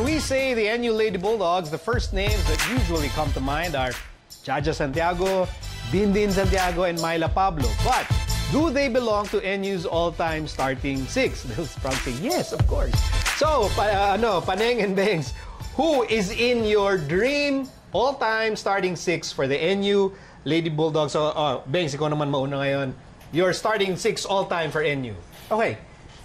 When we say the NU Lady Bulldogs, the first names that usually come to mind are Jaja Santiago, Dindin Santiago, and Myla Pablo. But do they belong to NU's all-time starting six? They'll probably say yes, of course. So, Paneng and Bengs, who is in your dream all-time starting six for the NU Lady Bulldogs? So, Bengs, ikaw naman mauna ngayon. Your starting six all-time for NU. Okay.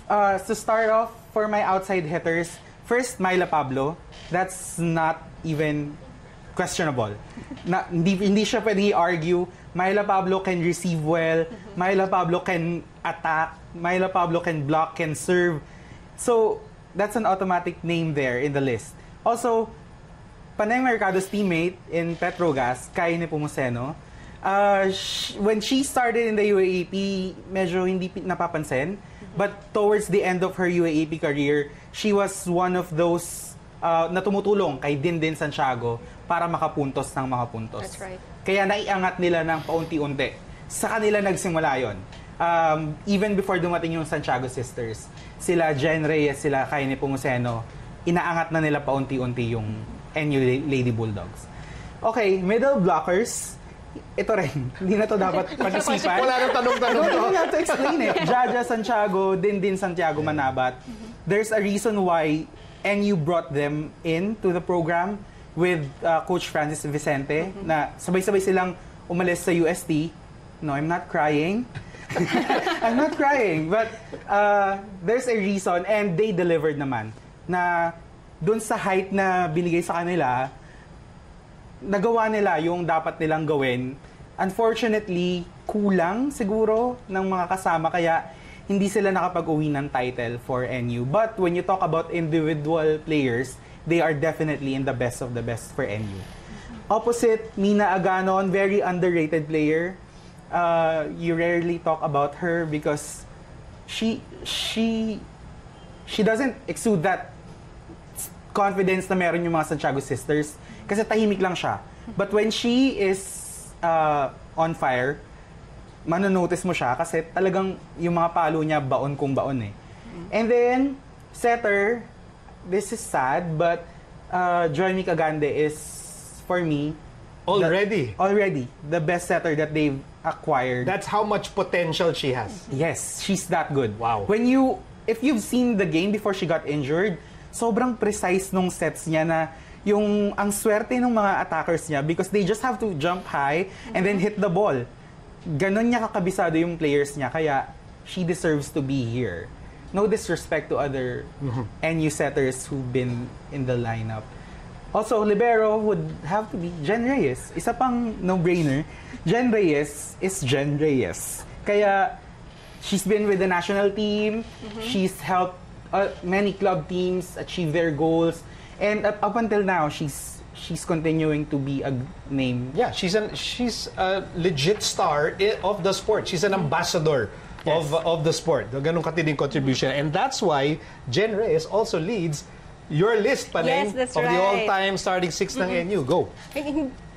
To start off, for my outside hitters, first, Myla Pablo. That's not even questionable. Hindi siya pwedeng i-argue. Myla Pablo can receive well. Myla Pablo can attack. Myla Pablo can block, can serve. So, that's an automatic name there in the list. Also, Panay Mercado's teammate in Petrogas, Kai Nepomuceno, when she started in the UAAP, medyo hindi napapansin. But towards the end of her UAAP career, she was one of those na tumutulong kay Dindin Santiago para makapuntos ng mga puntos. That's right. Kaya naiangat nila ng paunti-unti. Sa kanila nagsimula yun. Even before dumating yung Santiago sisters, sila Jen Reyes, sila Kai Nepomuceno, inaangat na nila paunti-unti yung NU Lady Bulldogs. Okay, middle blockers. Ito rin, hindi na to dapat pag-isipan. Wala nang tanong-tanong to. No, have to explain it. Jaja Santiago, Dindin Santiago Manabat. There's a reason why NU brought them into the program with Coach Francis Vicente, na sabay-sabay silang umalis sa UST. No, I'm not crying. I'm not crying. But there's a reason, and they delivered naman, na dun sa height na binigay sa kanila, nagawa nila yung dapat nilang gawin. Unfortunately, kulang siguro ng mga kasama, kaya hindi sila nakapag-uwi ng title for NU. But when you talk about individual players, they are definitely in the best of the best for NU. Opposite, Mina Aganon, very underrated player. You rarely talk about her because she doesn't exude that confidence na meron yung mga Santiago sisters. Kasi tahimik lang siya. But when she is on fire, manonotice mo siya kasi talagang yung mga palo niya baon kung baon eh. And then, setter, this is sad, but Joymi Cagande is, for me, already the best setter that they've acquired. That's how much potential she has. Yes, she's that good. Wow. If you've seen the game before she got injured, sobrang precise nung sets niya na ang swerte ng mga attackers niya because they just have to jump high and then hit the ball. Ganon niya kakabisado yung players niya, kaya she deserves to be here. No disrespect to other NU setters who've been in the lineup. Also, libero would have to be Jen Reyes. Isa pang no-brainer. Jen Reyes is Jen Reyes. Kaya she's been with the national team. She's helped many club teams achieve their goals. And up until now, she's continuing to be a name. Yeah, she's a legit star of the sport. She's an ambassador of the sport. Ganun katinding contribution. And that's why Jen Reyes also leads your list, Paneng, yes, of right. the all-time starting six ng NU. Go.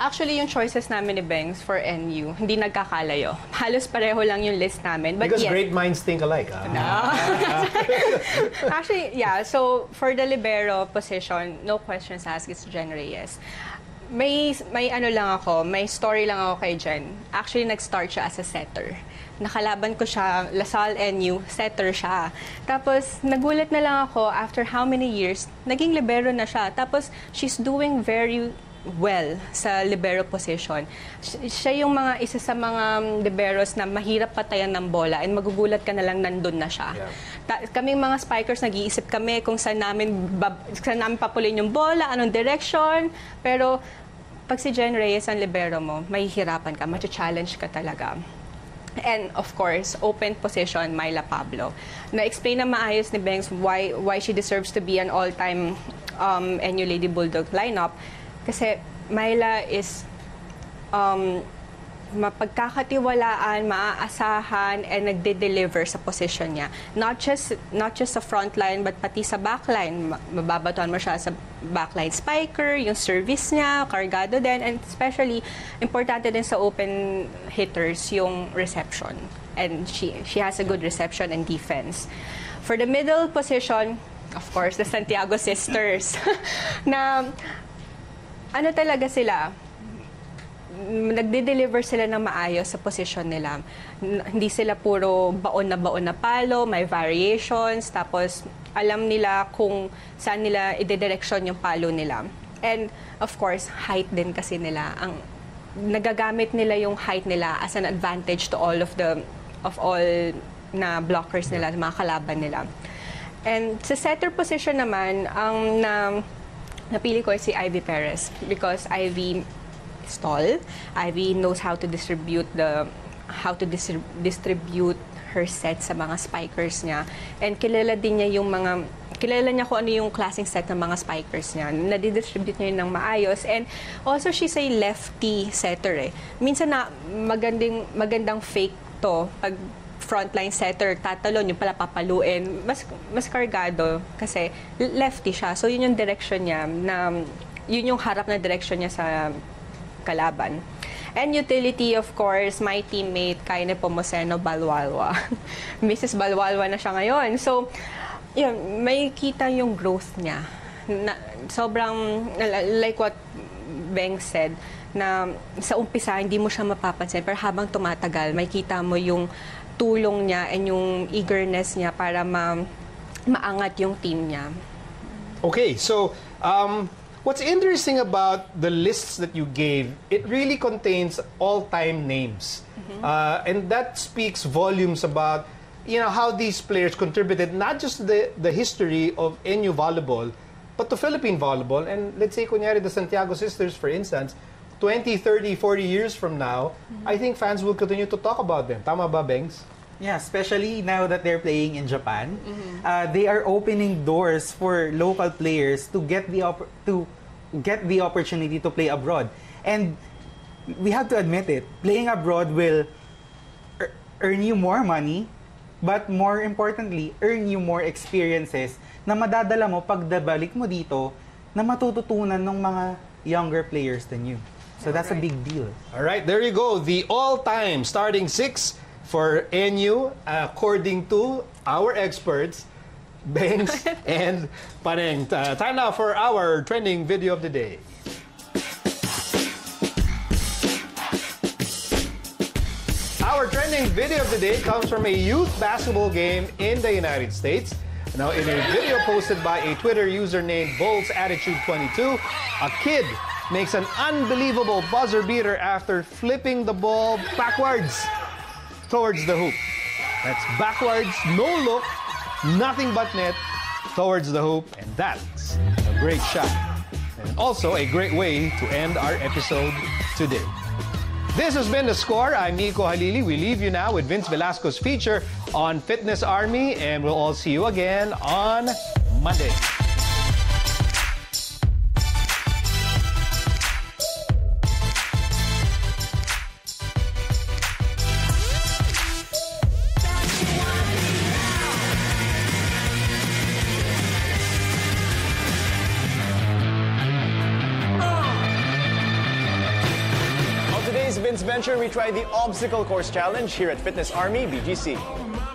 Actually, yung choices namin ni Bengs for NU, hindi nagkakalayo. Halos pareho lang yung list namin. But Because yes, great minds think alike. Actually, yeah. So, for the libero position, no questions asked, it's Jen Reyes. May story lang ako kay Jen. Actually, nag-start siya as a setter. Nakalaban ko siya, Lasal NU, setter siya. Tapos, nagulat na lang ako, after how many years, naging libero na siya. Tapos, she's doing very well sa libero position. Siya yung isa sa mga liberos na mahirap patayan ng bola and magugulat ka na lang nandun na siya. Yeah. Kaming mga spikers, nag-iisip kami kung saan namin papulin yung bola, anong direction. Pero pag si Jen Reyes ang libero mo, mahihirapan ka, ma-challenge ka talaga. And of course, open position, Myla Pablo. Na-explain na maayos ni Bengs why she deserves to be an all-time NU Lady Bulldog lineup. Kasi Myla is mapagkakatiwalaan, maaasahan, and nagde-deliver sa position niya. Not just sa front line, but pati sa backline. Mababatuan mo siya sa backline spiker, yung service niya, kargado din, and especially, importante din sa open hitters, yung reception. And she has a good reception and defense. For the middle position, Of course, the Santiago sisters. Na, ano talaga sila, nagde-deliver sila ng maayos sa posisyon nila. Hindi sila puro baon na palo, may variations, tapos alam nila kung saan nila ide-direction yung palo nila. And of course, height din kasi nila. Nagagamit nila yung height nila as an advantage to all na blockers nila, mga kalaban nila. And sa setter position naman, ang napili ko si Ivy Perez because Ivy is tall. Ivy knows how to distribute her set sa mga spikers niya. And kilala niya kung ano yung klaseng set ng mga spikers niya. Nadidistribute niya yun ng maayos. And also, she's a lefty setter eh. Minsan na magandang fake to pag frontline setter, tatalon, yung pala papaluin, mas kargado kasi lefty siya. So, yun yung direction niya, yun yung harap na direction niya sa kalaban. And utility, of course, my teammate, Kaine Pomoceno Balwalwa. Mrs. Balwalwa na siya ngayon. So, yun, may kita yung growth niya. Sobrang, like what Beng said, na sa umpisa, hindi mo siya mapapansin, pero habang tumatagal, may kita mo yung tulong niya and yung eagerness niya para maangat yung team niya. Okay, so what's interesting about the lists that you gave, it really contains all-time names. And that speaks volumes about how these players contributed not just the history of NU volleyball, but to Philippine volleyball. And let's say, kunyari, the Santiago sisters, for instance, 20, 30, 40 years from now, I think fans will continue to talk about them. Tama ba, Bengs? Yeah, especially now that they're playing in Japan. They are opening doors for local players to get the opportunity to play abroad. And we have to admit it, playing abroad will earn you more money, but more importantly, earn you more experiences na madadala mo pag dabalik mo dito na matututunan ng mga younger players than you. So that's a big deal. All right, there you go. The all-time starting six for NU, according to our experts, Bengs and Paneng. Time now for our trending video of the day. Our trending video of the day comes from a youth basketball game in the United States. Now, in a video posted by a Twitter user named BoltsAttitude22, a kid makes an unbelievable buzzer beater after flipping the ball backwards towards the hoop. That's backwards, no look, nothing but net towards the hoop, and that's a great shot. And also a great way to end our episode today. This has been The Score. I'm Nico Halili. We leave you now with Vince Velasco's feature on Fitness Army, and we'll all see you again on Monday. Vince Venture, we try the Obstacle Course Challenge here at Fitness Army, BGC.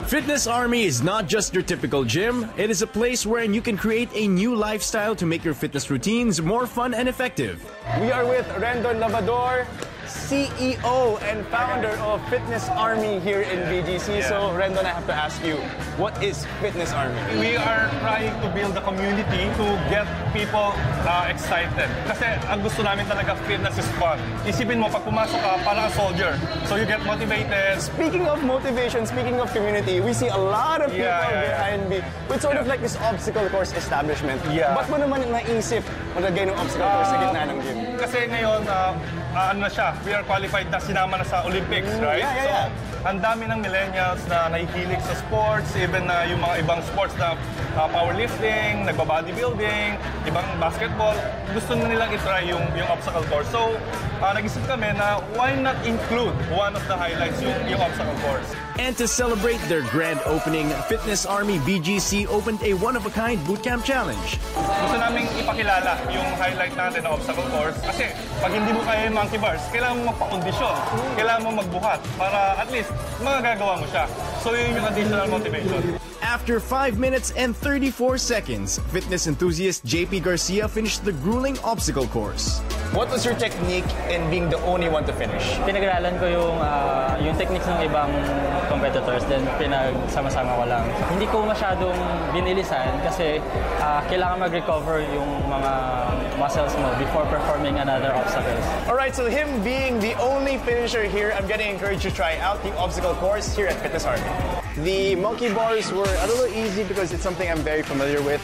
Fitness Army is not just your typical gym. It is a place where you can create a new lifestyle to make your fitness routines more fun and effective. We are with Rendon Lavador, CEO and founder of Fitness Army here in BGC. Yeah. So, Rendon, I have to ask you, what is Fitness Army? We are trying to build a community to get people excited. Kasi ang gusto namin talaga, fitness is fun. Isipin mo, pag pumasok ka, parang a soldier. So you get motivated. Speaking of motivation, speaking of community, we see a lot of people behind me with sort of like this obstacle course establishment. Yeah. Ba't mo naman naisip maglagay ng obstacle course sa gitna ng gym? Kasi ngayon, ano na siya, we are qualified na sinama na sa Olympics, right? Yeah. So, ang dami ng millennials na nahihilig sa sports, even na yung mga ibang sports na powerlifting, nagba-bodybuilding, ibang basketball, gusto na nilang itry yung obstacle course. So, nag-isip kami na why not include one of the highlights, yung obstacle course. And to celebrate their grand opening, Fitness Army BGC opened a one-of-a-kind bootcamp challenge. Gusto naming ipakilala yung highlight natin na obstacle course kasi pag hindi mo kaya yung monkey bars, kailangan mo magpa-kondisyon, kailangan mo magbuhat para at least magagawa mo siya. So yun yung additional motivation. After 5 minutes and 34 seconds, fitness enthusiast JP Garcia finished the grueling obstacle course. What was your technique in being the only one to finish? Pinag-aralan ko yung techniques ng ibang competitors, then pinagsama-sama ko lang. Hindi ko masyadong binilisan kasi kailangan mag-recover yung mga muscles mo before performing another obstacles. Alright, so him being the only finisher here, I'm getting encouraged to try out the obstacle course here at Fitness Army. The monkey bars were a little easy because it's something I'm very familiar with.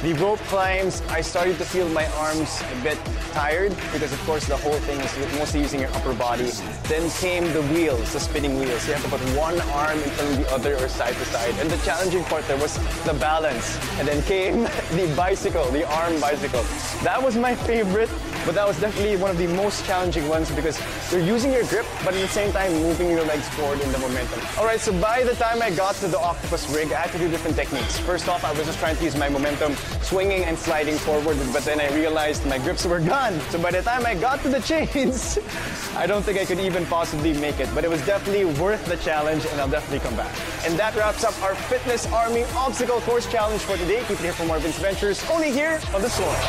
The rope climbs, I started to feel my arms a bit tired because of course the whole thing is mostly using your upper body. Then came the wheels, the spinning wheels. You have to put one arm in front of the other or side to side. And the challenging part there was the balance. And then came the bicycle, the arm bicycle. That was my favorite, but that was definitely one of the most challenging ones because you're using your grip, but at the same time moving your legs forward in the momentum. Alright, so by the time I got to the octopus rig, I had to do different techniques. First off, I was just trying to use my momentum, swinging and sliding forward, but then I realized my grips were gone. So by the time I got to the chains, I don't think I could even possibly make it. But it was definitely worth the challenge, and I'll definitely come back. And that wraps up our Fitness Army Obstacle Course Challenge for today. Keep it here for more Vince Ventures, only here on The Source.